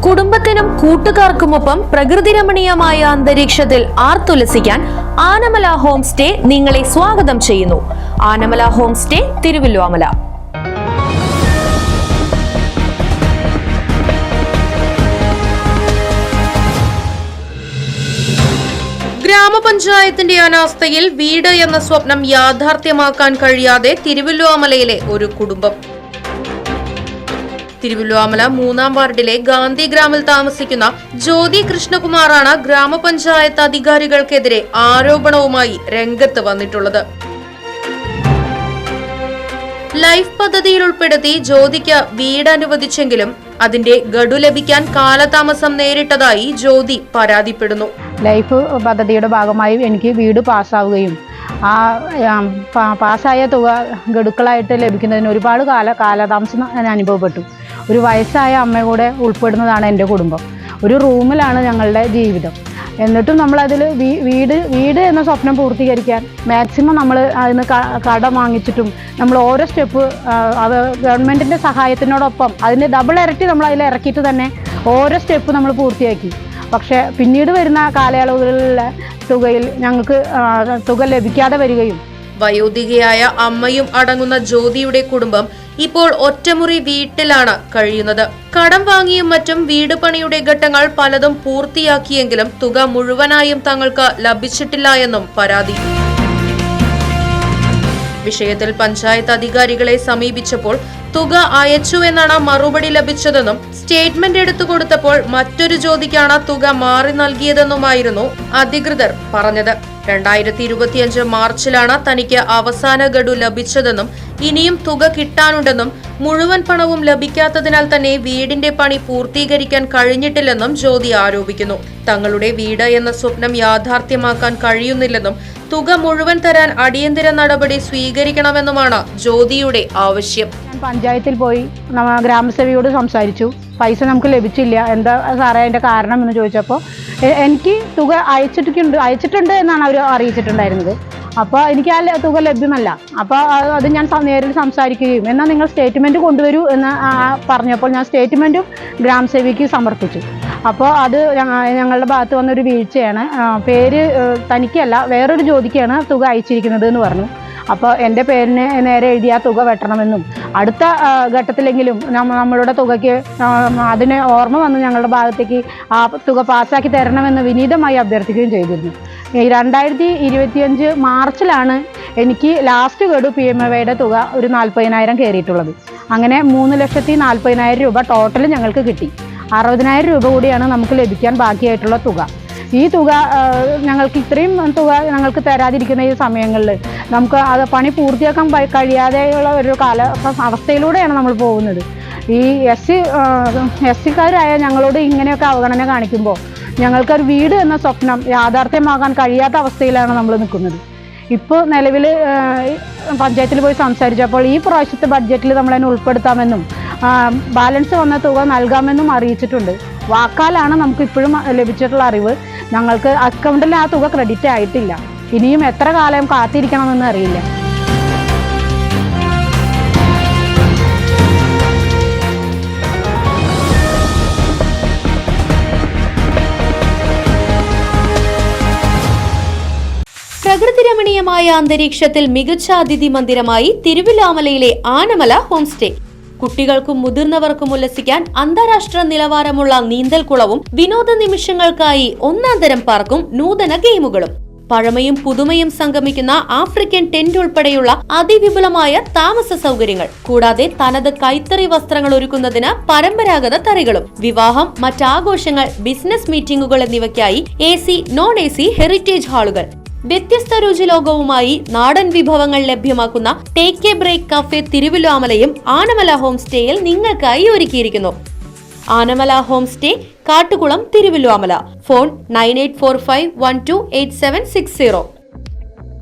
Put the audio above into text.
കുടുംബത്തിനും കൂട്ടുകാർക്കുമൊപ്പം പ്രകൃതി രമണീയമായ അന്തരീക്ഷത്തിൽ ആർത്തുലസിക്കാൻ ആനമല ഹോം സ്റ്റേ നിങ്ങളെ സ്വാഗതം ചെയ്യുന്നു. Anamala home stay, Thiruvallomala. ഗ്രാമപഞ്ചായത്തിന്റെ അനാസ്ഥയിൽ വീട് എന്ന സ്വപ്നം യാഥാർത്ഥ്യമാക്കാൻ കഴിയാതെ തിരുവല്ലോമലയിലെ ഒരു കുടുംബം. തിരുവല്ലോമല 3-ാം വാർഡിലെ ഗാന്ധി ഗ്രാമിൽ താമസിക്കുന്ന ജ്യോതി കൃഷ്ണകുമാറാണ് ഗ്രാമപഞ്ചായത്ത് അധികാരികൾക്കെതിരെ ആരോപണവുമായി രംഗത്ത് വന്നിട്ടുള്ളത്. ലൈഫ് പദ്ധതിയിൽ ഉൾപ്പെടുത്തി ജ്യോതിക്ക് വീട് അനുവദിച്ചെങ്കിലും അതിന്റെ ഗഡു ലഭിക്കാൻ കാലതാമസം നേരിട്ടതായി ജ്യോതി പരാതിപ്പെടുന്നു. ലൈഫ് പദ്ധതിയുടെ ഭാഗമായി എനിക്ക് വീട് പാസ്സാവുകയും പാസ്സായ തുക ഗഡുക്കളായിട്ട് ലഭിക്കുന്നതിന് ഒരുപാട് കാലതാമസം അനുഭവപ്പെട്ടു. ഒരു വയസ്സായ അമ്മ കൂടെ ഉൾപ്പെടുന്നതാണ് എൻ്റെ കുടുംബം. ഒരു റൂമിലാണ് ഞങ്ങളുടെ ജീവിതം. എന്നിട്ടും നമ്മളതിൽ വീട് എന്ന സ്വപ്നം പൂർത്തീകരിക്കാൻ മാക്സിമം നമ്മൾ അതിന് കടം വാങ്ങിച്ചിട്ടും നമ്മൾ ഓരോ സ്റ്റെപ്പ് അത് ഗവൺമെൻറ്റിൻ്റെ സഹായത്തിനോടൊപ്പം അതിന് ഡബിൾ ഇരട്ടി നമ്മൾ അതിൽ ഇറക്കിയിട്ട് തന്നെ ഓരോ സ്റ്റെപ്പ് നമ്മൾ പൂർത്തിയാക്കി. പക്ഷേ പിന്നീട് വരുന്ന കാലയളവുകളിലെ തുകയിൽ ഞങ്ങൾക്ക് തുക ലഭിക്കാതെ വരികയും വയോധികയായ അമ്മയും അടങ്ങുന്ന ജ്യോതിയുടെ കുടുംബം ഇപ്പോൾ ഒറ്റമുറി വീട്ടിലാണ് കഴിയുന്നത്. കടം വാങ്ങിയും മറ്റും വീട് പണിയുടെ ഘട്ടങ്ങൾ പലതും പൂർത്തിയാക്കിയെങ്കിലും തുക മുഴുവനായും തങ്ങൾക്ക് ലഭിച്ചിട്ടില്ല എന്നും പരാതി. വിഷയത്തിൽ പഞ്ചായത്ത് അധികാരികളെ സമീപിച്ചപ്പോൾ തുക അയച്ചു എന്നാണ് മറുപടി ലഭിച്ചതെന്നും സ്റ്റേറ്റ്മെന്റ് എടുത്തു കൊടുത്തപ്പോൾ മറ്റൊരു ജ്യോതിക്കാണ് തുക മാറി നൽകിയതെന്നുമായിരുന്നു അധികൃതർ പറഞ്ഞത്. 2025 മാർച്ചിലാണ് തനിക്ക് അവസാന ഗഡു ലഭിച്ചതെന്നും ഇനിയും തുക കിട്ടാനുണ്ടെന്നും മുഴുവൻ പണവും ലഭിക്കാത്തതിനാൽ തന്നെ വീടിന്റെ പണി പൂർത്തീകരിക്കാൻ കഴിഞ്ഞിട്ടില്ലെന്നും ജ്യോതി ആരോപിക്കുന്നു. തങ്ങളുടെ വീട് എന്ന സ്വപ്നം യാഥാർത്ഥ്യമാക്കാൻ കഴിയുന്നില്ലെന്നും തുക മുഴുവൻ തരാൻ അടിയന്തര നടപടി സ്വീകരിക്കണമെന്നുമാണ് ജ്യോതിയുടെ ആവശ്യം. പഞ്ചായത്തിൽ പോയി ഗ്രാമസഭയോട് സംസാരിച്ചു. പൈസ നമുക്ക് ലഭിച്ചില്ല, എന്താ സാറേ അതിൻ്റെ കാരണം എന്ന് ചോദിച്ചപ്പോൾ എനിക്ക് തുക അയച്ചിട്ടുണ്ട് എന്നാണ് അവർ അറിയിച്ചിട്ടുണ്ടായിരുന്നത്. അപ്പോൾ എനിക്ക് ആ തുക ലഭ്യമല്ല. അപ്പോൾ അത് ഞാൻ നേരിൽ സംസാരിക്കുകയും എന്നാൽ നിങ്ങൾ സ്റ്റേറ്റ്മെൻറ്റ് കൊണ്ടുവരൂ എന്ന് പറഞ്ഞപ്പോൾ ഞാൻ സ്റ്റേറ്റ്മെൻറ്റും ഗ്രാമസഭയ്ക്ക് സമർപ്പിച്ചു. അപ്പോൾ അത് ഞങ്ങളുടെ ഭാഗത്ത് വന്നൊരു വീഴ്ചയാണ്. പേര് തനിക്കല്ല വേറൊരു ജ്യോതിക്കാണ് തുക അയച്ചിരിക്കുന്നത് എന്ന് പറഞ്ഞു. അപ്പോൾ എൻ്റെ പേരിന് നേരെ എഴുതിയ തുക വെട്ടണമെന്നും അടുത്ത ഘട്ടത്തിലെങ്കിലും നമ്മളുടെ തുകയ്ക്ക് അതിന് ഓർമ്മ വന്ന് ഞങ്ങളുടെ ഭാഗത്തേക്ക് ആ തുക പാസ്സാക്കി തരണമെന്ന് വിനീതമായി അഭ്യർത്ഥിക്കുകയും ചെയ്തിരുന്നു. 2025 മാർച്ചിലാണ് എനിക്ക് ലാസ്റ്റ് ഗഡു PMAയുടെ തുക ഒരു 40,000 കയറിയിട്ടുള്ളത്. അങ്ങനെ 3,40,000 രൂപ ടോട്ടൽ ഞങ്ങൾക്ക് കിട്ടി. 60,000 രൂപ കൂടിയാണ് നമുക്ക് ലഭിക്കാൻ ബാക്കിയായിട്ടുള്ള തുക. ഈ തുക ഞങ്ങൾക്ക് ഇത്രയും തുക ഞങ്ങൾക്ക് തരാതിരിക്കുന്ന ഈ സമയങ്ങളിൽ നമുക്ക് അത് പണി പൂർത്തിയാക്കാൻ കഴിയാതെയുള്ള ഒരു അവസ്ഥയിലൂടെയാണ് നമ്മൾ പോകുന്നത്. ഈ SC-കാരായ ഞങ്ങളോട് ഇങ്ങനെയൊക്കെ അവഗണന കാണിക്കുമ്പോൾ ഞങ്ങൾക്കൊരു വീട് എന്ന സ്വപ്നം യാഥാർത്ഥ്യമാകാൻ കഴിയാത്ത അവസ്ഥയിലാണ് നമ്മൾ നിൽക്കുന്നത്. ഇപ്പോൾ നിലവിൽ പഞ്ചായത്തിൽ പോയി സംസാരിച്ചപ്പോൾ ഈ പ്രാവശ്യത്തെ ബഡ്ജറ്റിൽ നമ്മളതിനെ ഉൾപ്പെടുത്താമെന്നും ബാലൻസ് വന്ന തുക നൽകാമെന്നും അറിയിച്ചിട്ടുണ്ട്. വാക്കാലാണ് നമുക്ക് ഇപ്പോഴും ലഭിച്ചിട്ടുള്ള അറിവ്. ഞങ്ങൾക്ക് അക്കൗണ്ടിൽ ആ തുക ക്രെഡിറ്റ് ആയിട്ടില്ല. ഇനിയും എത്ര കാലം കാത്തിരിക്കണമെന്ന് അറിയില്ല. പ്രകൃതി രമണീയമായ അന്തരീക്ഷത്തിൽ മികച്ച അതിഥി മന്ദിരമായി തിരുവല്ലോമലയിലെ ആനമല ഹോം സ്റ്റേ. കുട്ടികൾക്കും മുതിർന്നവർക്കും ഉല്ലസിക്കാൻ അന്താരാഷ്ട്ര നിലവാരമുള്ള നീന്തൽക്കുളവും വിനോദ നിമിഷങ്ങൾക്കായി 1-ാം തരം പാർക്കും നൂതന ഗെയിമുകളും പഴമയും പുതുമയും സംഗമിക്കുന്ന ആഫ്രിക്കൻ ടെന്റ് ഉൾപ്പെടെയുള്ള അതിവിപുലമായ താമസ സൗകര്യങ്ങൾ, കൂടാതെ തനത് കൈത്തറി വസ്ത്രങ്ങൾ ഒരുക്കുന്നതിന് പരമ്പരാഗത തറികളും, വിവാഹം, മറ്റാഘോഷങ്ങൾ, ബിസിനസ് മീറ്റിംഗുകൾ എന്നിവയ്ക്കായി AC, non-AC ഹെറിറ്റേജ് ഹാളുകൾ, വ്യത്യസ്ത രുചിലോകവുമായി നാടൻ വിഭവങ്ങൾ ലഭ്യമാക്കുന്ന ടേക്ക് എ ബ്രേക്ക് കഫേ തിരുവല്ലോമലയും ആനമല ഹോം സ്റ്റേയിൽ നിങ്ങൾക്കായി ഒരുക്കിയിരിക്കുന്നു. Anamala home stay, Kattukulam, Thiruvallomala. Phone 9845128760.